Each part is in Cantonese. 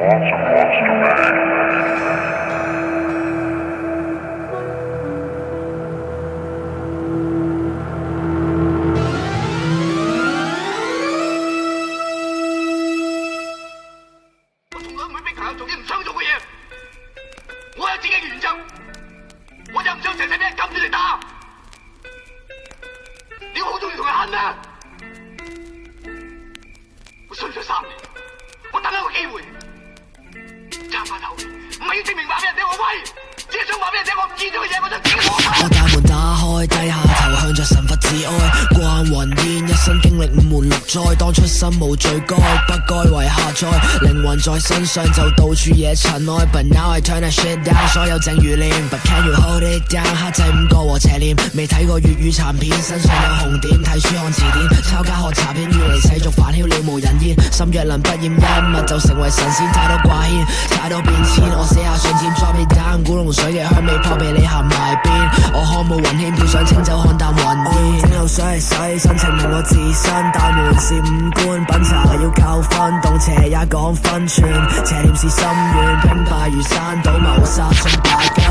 做啲唔想做嘅嘢，我有自己嘅原則，我就唔想成世俾人撳住嚟打。你好中意同人恨啊！我衰咗3年，我等一個機會，爭翻頭，唔係要證明話俾人聽我威，只係想話俾人聽我唔見咗嘅嘢，我想自己攞翻。我大門打開，低下頭向着神佛致哀，關雲煙，一生經歷5門6災，當初心無罪該，不該為下載，靈魂在身上就到處惹塵埃。But now I turn that shit down， 所有正如念 But can you hold it down？ 黑仔5個和邪念，未睇過粵語殘片，身上有紅點，睇書看字典，抄家學查片，遠離世俗煩囂了無人煙，心若能不染一物就成為神仙，太多掛牽，太多變遷，我寫下信箋 drop it down， 古龍水嘅香味撲鼻你行埋邊，我看冇雲牽，飄上清酒看淡雲煙，整口水洗身情令我自身，大門是5官，品茶要扣分，動邪也講分寸，邪念是心願，兵敗如山倒，謀殺送白金，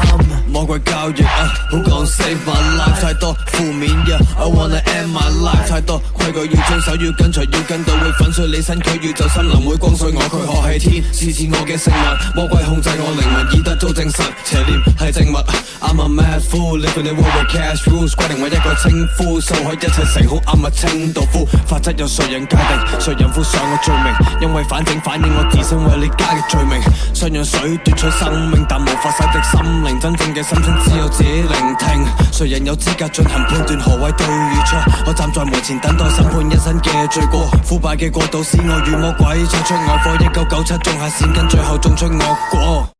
魔鬼交易好講 save my life， 太多負面嘅 I wanna end my life， 太多規矩要遵守，要跟隨，要跟到會粉碎你身軀，宇宙森林會光碎我，佢學係天，試試我嘅聖物，魔鬼控制我靈魂，以得做證實，邪念係證物 I'm a mad fool， living in a world with cash rules， 規定我一個稱呼，數海一切成好I'm a清道夫，法則有誰人界定，誰人負上我罪名，因為反正反映我自身為你加嘅罪名，想讓水奪取生命，但無法洗滌心靈，真正嘅心聲只有自己聆聽，誰人有資格進行判斷何謂對與錯？我站在門前等待審判一生嘅罪過，腐敗嘅國度使我與魔鬼擦出外火，1997種下善根，最後種出惡果。